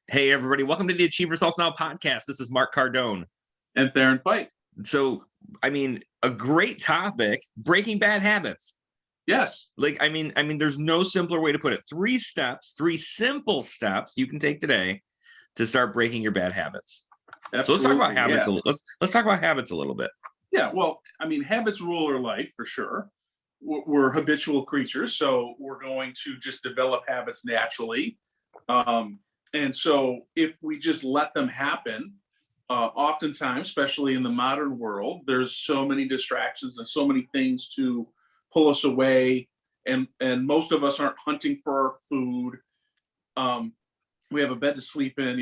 Hey, everybody. Welcome to the Achieve Results Now podcast. This is Mark Cardone. And Theron Feidt. So, a great topic, breaking bad habits. Yes. There's no simpler way to put it. 3 steps, 3 simple steps you can take today to start breaking your bad habits. Absolutely. So let's talk about habits. Let's talk about habits a little bit. Yeah. Well, habits rule our life for sure. We're habitual creatures, so we're going to just develop habits naturally. And so if we just let them happen, oftentimes, especially in the modern world, there's so many distractions and so many things to pull us away. And most of us aren't hunting for our food. We have a bed to sleep in,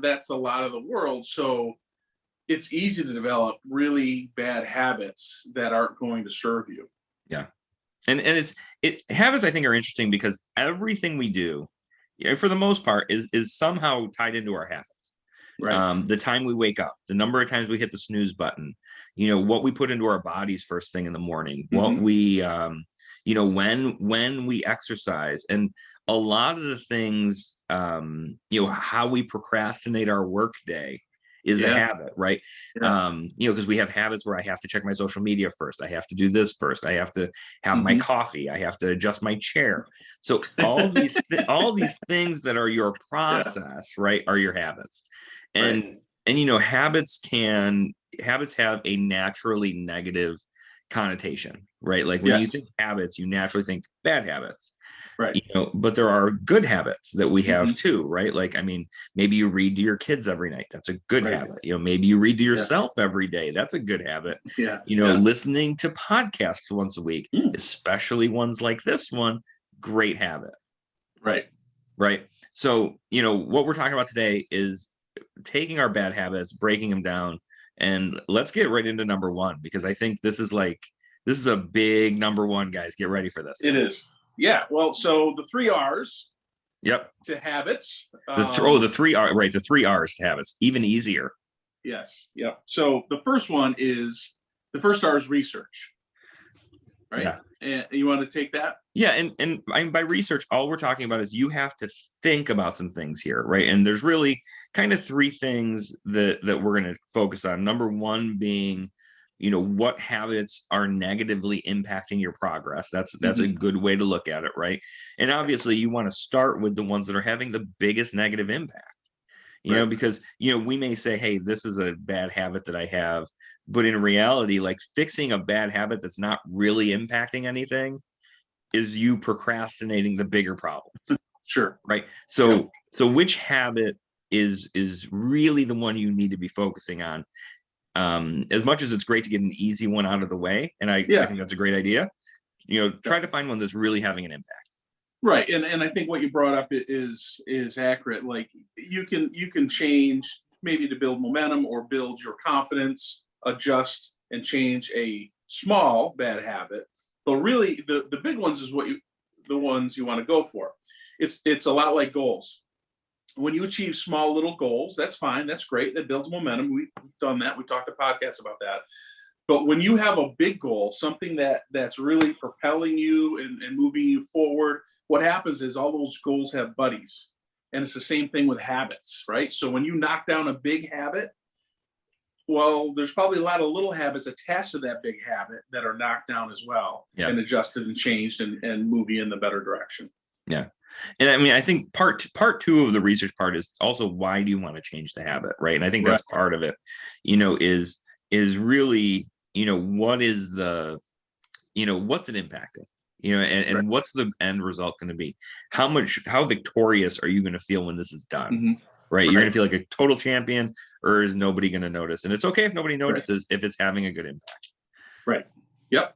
that's a lot of the world. So it's easy to develop really bad habits that aren't going to serve you. Yeah. And habits, I think, are interesting because everything we do, for the most part, is somehow tied into our habits. Right. The time we wake up, the number of times we hit the snooze button, what we put into our bodies first thing in the morning, what we, when we exercise, and a lot of the things, how we procrastinate our work day is a habit, right? Yeah. Because we have habits where I have to check my social media first. I have to do this first. I have to have my coffee. I have to adjust my chair. So all these things that are your process, right, are your habits. And habits have a naturally negative connotation, right? Like when you think habits, you naturally think bad habits. Right. But there are good habits that we have too, right? Maybe you read to your kids every night. That's a good habit. Maybe you read to yourself every day. That's a good habit. Listening to podcasts once a week, especially ones like this one, great habit. Right. So, what we're talking about today is taking our bad habits, breaking them down, and let's get right into number 1, because I think this is a big number 1, guys. Get ready for this. It is. Yeah. Well, so the 3 R's. Yep. To habits. The 3 R, right? The 3 R's to habits, even easier. Yes. Yep. So the first R is research. Right. Yeah. And you want to take that? Yeah. And by research, all we're talking about is you have to think about some things here, right? And there's really kind of 3 things that we're going to focus on. Number 1 being, what habits are negatively impacting your progress. That's a good way to look at it, right? And obviously you want to start with the ones that are having the biggest negative impact, because, we may say, hey, this is a bad habit that I have, but in reality, like, fixing a bad habit that's not really impacting anything is you procrastinating the bigger problem. Sure. Right. So which habit is really the one you need to be focusing on? As much as it's great to get an easy one out of the way, and I think that's a great idea, try to find one that's really having an impact. Right. And I think what you brought up is accurate. Like, you can change, maybe to build momentum or build your confidence, adjust and change a small bad habit. But really the big ones is the ones you want to go for. It's a lot like goals. When you achieve small little goals, that's fine. That's great. That builds momentum. We've done that. We talked to podcasts about that. But when you have a big goal, something that's really propelling you and moving you forward, what happens is all those goals have buddies. And it's the same thing with habits, right? So when you knock down a big habit, well, there's probably a lot of little habits attached to that big habit that are knocked down as well, and adjusted and changed and move you in the better direction. Yeah. And I think part 2 of the research part is also, why do you want to change the habit, right? And I think that's part of it, is really, what is the, what's it impacting, and what's the end result going to be? How victorious are you going to feel when this is done? Right? You're going to feel like a total champion, or is nobody going to notice? And it's okay if nobody notices if it's having a good impact. Right. Yep.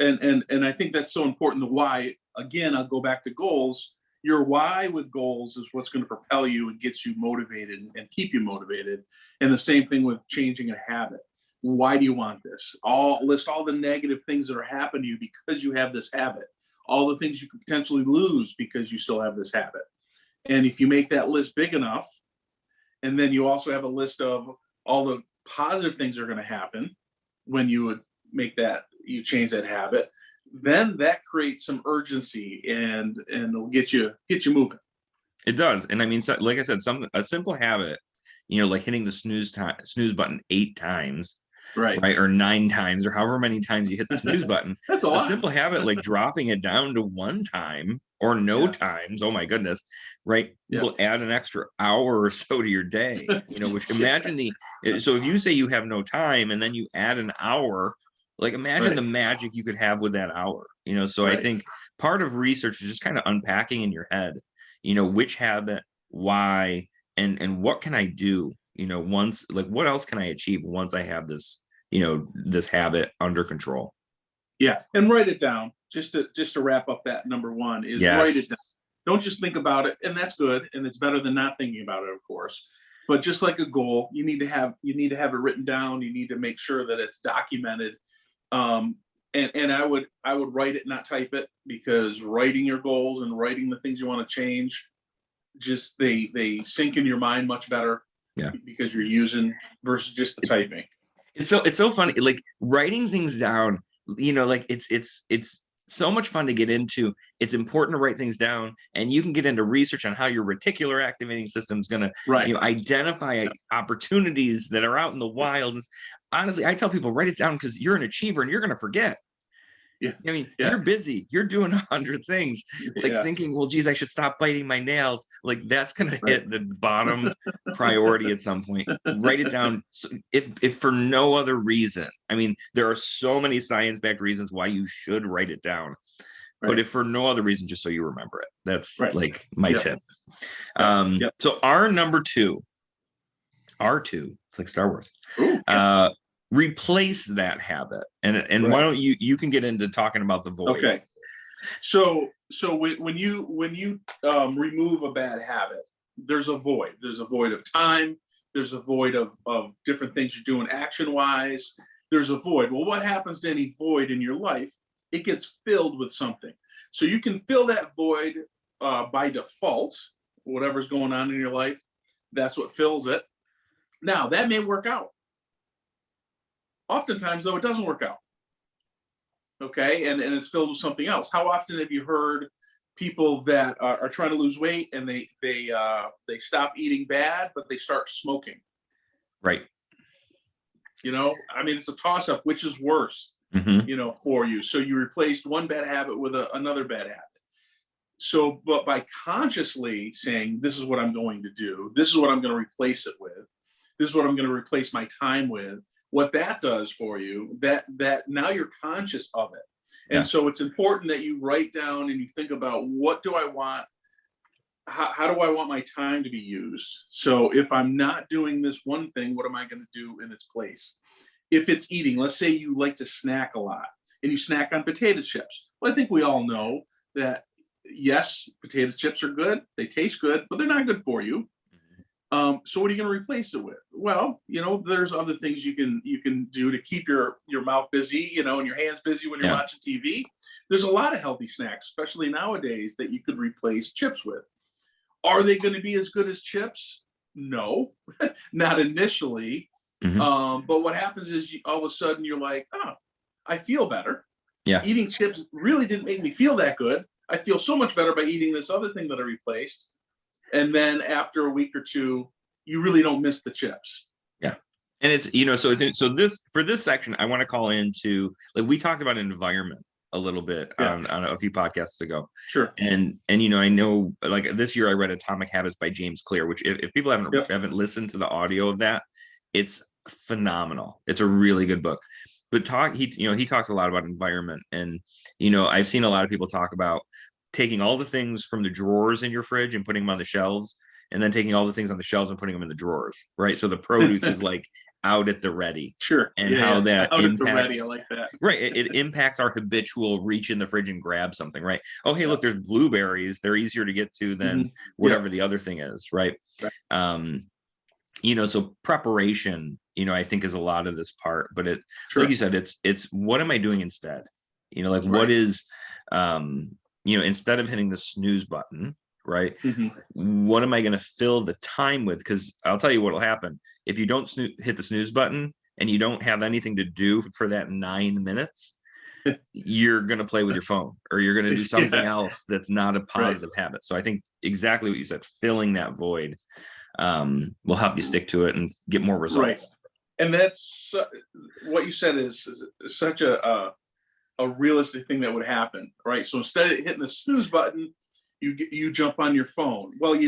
And I think that's so important. The why, again, I'll go back to goals. Your why with goals is what's going to propel you and get you motivated and keep you motivated. And the same thing with changing a habit. Why do you want this? List all the negative things that are happening to you because you have this habit. All the things you could potentially lose because you still have this habit. And if you make that list big enough, and then you also have a list of all the positive things that are going to happen when you would you change that habit, then that creates some urgency and it'll get you moving. It does. And I mean, so, like I said, a simple habit, like hitting the snooze button 8 times, Right. right? Or 9 times, or however many times you hit the snooze button. That's a A lot. simple habit like dropping it down to 1 time or no times, oh my goodness, right? Yeah. Will add an extra hour or so to your day. Which imagine so if you say you have no time and then you add an hour, like imagine Right. the magic you could have with that hour. So I Right. think part of research is just kind of unpacking in your head, which habit, why, and what can I do, once, like what else can I achieve once I have this, this habit under control. Yeah, and write it down. Just to wrap up that number one is write it Yes. down. Don't just think about it, and that's good, and it's better than not thinking about it, of course. But just like a goal, you need to have it written down. You need to make sure that it's documented. And I would write it, not type it, because writing your goals and writing the things you want to change, just they sink in your mind much better. Yeah. Because you're using versus just the typing. It's so funny, like writing things down, like it's so much fun to get into. It's important to write things down, and you can get into research on how your reticular activating system is going to, Right. Identify opportunities that are out in the wild. Honestly, I tell people, write it down, because you're an achiever and you're going to forget. Yeah. I mean, Yeah. you're busy. You're doing 100 things, like thinking, well, geez, I should stop biting my nails. Like that's going to hit the bottom priority at some point. Write it down. So if for no other reason, I mean, there are so many science-backed reasons why you should write it down. But if for no other reason, just so you remember it. That's like my tip. So our number two, R2, it's like Star Wars. Ooh, replace that habit, and why don't you can get into talking about the void. Okay, so when you remove a bad habit, there's a void of time, there's a void of different things you're doing action wise, there's a void. Well, what happens to any void in your life? It gets filled with something. So you can fill that void by default. Whatever's going on in your life, that's what fills it. Now that may work out. Oftentimes, though, it doesn't work out. Okay, and it's filled with something else. How often have you heard people that are trying to lose weight and they stop eating bad, but they start smoking? Right. I mean, it's a toss-up. Which is worse? For you. So you replaced one bad habit with another bad habit. So, but by consciously saying, "This is what I'm going to do. This is what I'm going to replace it with. This is what I'm going to replace my time with." What that does for you, that now you're conscious of it. And so it's important that you write down and you think about, what do I want? How do I want my time to be used? So if I'm not doing this one thing, what am I going to do in its place? If it's eating, let's say you like to snack a lot and you snack on potato chips. Well, I think we all know that, yes, potato chips are good. They taste good, but they're not good for you. So what are you going to replace it with? Well, there's other things you can do to keep your mouth busy, and your hands busy when you're watching TV. There's a lot of healthy snacks, especially nowadays, that you could replace chips with. Are they going to be as good as chips? No, not initially. But what happens is all of a sudden you're like, oh, I feel better. Yeah. Eating chips really didn't make me feel that good. I feel so much better by eating this other thing that I replaced. And then after a week or two, you really don't miss the chips. Yeah. And it's, so this, for this section, I want to call into, like, we talked about environment a little bit on a few podcasts ago. Sure. And I know, like, this year I read Atomic Habits by James Clear, which if people haven't listened to the audio of that, it's phenomenal. It's a really good book. But he talks a lot about environment. And, I've seen a lot of people talk about taking all the things from the drawers in your fridge and putting them on the shelves, and then taking all the things on the shelves and putting them in the drawers, right? So the produce is like out at the ready. Sure. And how that out impacts, at the ready, I like that. Right. It impacts our habitual reach in the fridge and grab something, right? Oh, hey, look, there's blueberries. They're easier to get to than whatever the other thing is, right? So preparation, I think is a lot of this part, but like you said, it's what am I doing instead? What is, instead of hitting the snooze button, right? What am I going to fill the time with? Because I'll tell you what will happen. If you don't hit the snooze button and you don't have anything to do for that 9 minutes, you're going to play with your phone, or you're going to do something Yeah. else that's not a Right. positive habit. So I think exactly what you said, filling that void, will help you stick to it and get more Right. results. And that's what you said is such a realistic thing that would happen, right? So instead of hitting the snooze button, you jump on your phone. Well,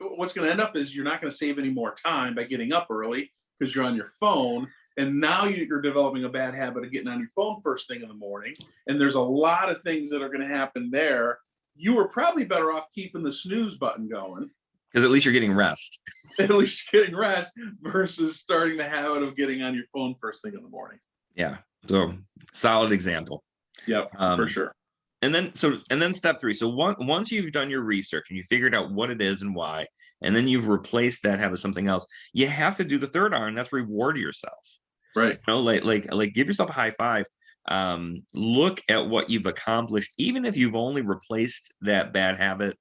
what's going to end up is you're not going to save any more time by getting up early because you're on your phone, and now you're developing a bad habit of getting on your phone first thing in the morning. And there's a lot of things that are going to happen there. You were probably better off keeping the snooze button going, because at least you're getting rest. at least getting rest, versus starting the habit of getting on your phone first thing in the morning. Yeah. So solid example. Yep, for sure. And then step 3. So once you've done your research and you figured out what it is and why, and then you've replaced that habit with something else, you have to do the third R, and that's reward yourself. Right. You know, like give yourself a high five. Look at what you've accomplished, even if you've only replaced that bad habit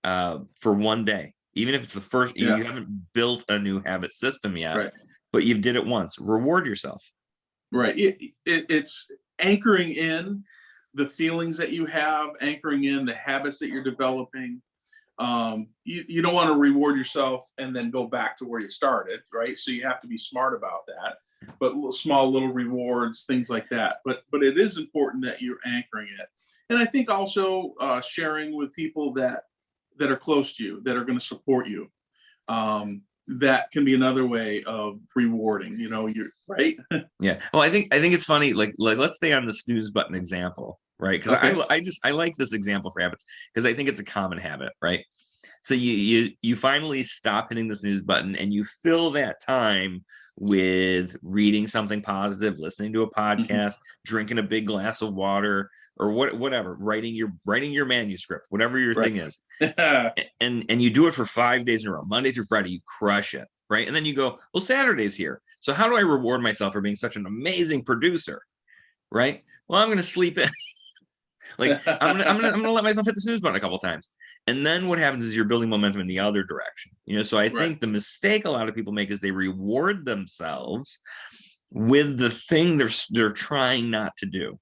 for one day. Even if it's the first, you haven't built a new habit system yet, Right. but you did it once. Reward yourself. Right. It's anchoring in the feelings that you have, anchoring in the habits that you're developing. You don't want to reward yourself and then go back to where you started, right? So you have to be smart about that. But small little rewards, things like that. But it is important that you're anchoring it. And I think also sharing with people that are close to you, that are going to support you. That can be another way of rewarding, you're right. Yeah. Well, I think it's funny. Like let's stay on the snooze button example, right? Because Okay. I like this example for habits, because I think it's a common habit, right? So you finally stop hitting the snooze button, and you fill that time with reading something positive, listening to a podcast, drinking a big glass of water, or whatever, writing your manuscript, whatever your Right. thing is. And you do it for 5 days in a row, Monday through Friday, you crush it, right? And then you go, well, Saturday's here, so how do I reward myself for being such an amazing producer, right? Well, I'm going to sleep in. Like I'm gonna let myself hit the snooze button a couple times, and then what happens is you're building momentum in the other direction. So I Right. think the mistake a lot of people make is they reward themselves with the thing they're trying not to do.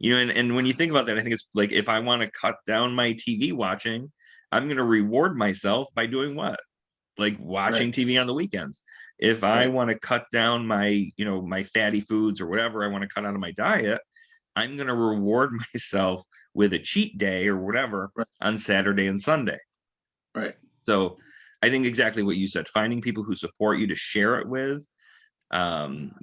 And when you think about that, I think it's like, if I want to cut down my TV watching, I'm going to reward myself by doing what? Like watching Right. TV on the weekends. If I Right. want to cut down my fatty foods or whatever I want to cut out of my diet, I'm going to reward myself with a cheat day or whatever Right. on Saturday and Sunday. Right. So I think exactly what you said, finding people who support you to share it with,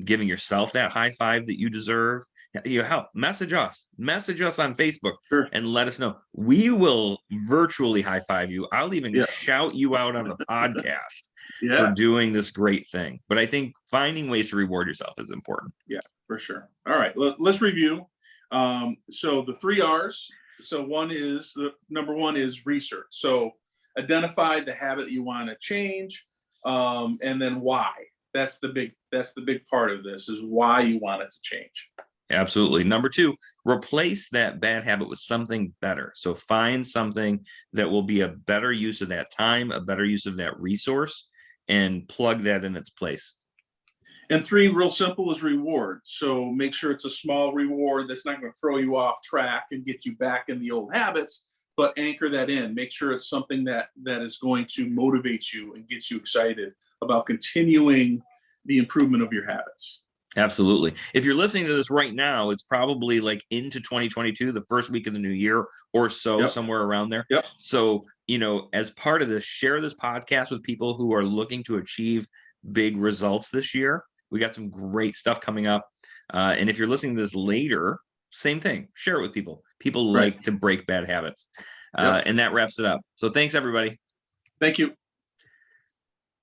giving yourself that high five that you deserve. Help, message us on Facebook, Sure. and let us know. We will virtually high five you. I'll even Yeah. shout you out on the podcast Yeah. for doing this great thing. But I think finding ways to reward yourself is important. Yeah, for sure. All right, let's review. So the 3 R's. So number one is research. So identify the habit you want to change, and then why. That's the big part of this, is why you want it to change. Absolutely. Number 2, replace that bad habit with something better. So find something that will be a better use of that time, a better use of that resource, and plug that in its place. And 3, real simple, is reward. So make sure it's a small reward that's not going to throw you off track and get you back in the old habits, but anchor that in. Make sure it's something that is going to motivate you and get you excited about continuing the improvement of your habits. Absolutely. If you're listening to this right now, it's probably like into 2022, the first week of the new year or so, Yep. somewhere around there. Yep. So, as part of this, share this podcast with people who are looking to achieve big results this year. We got some great stuff coming up. And if you're listening to this later, same thing, share it with people. People Right. like to break bad habits. Yep. And that wraps it up. So thanks, everybody. Thank you.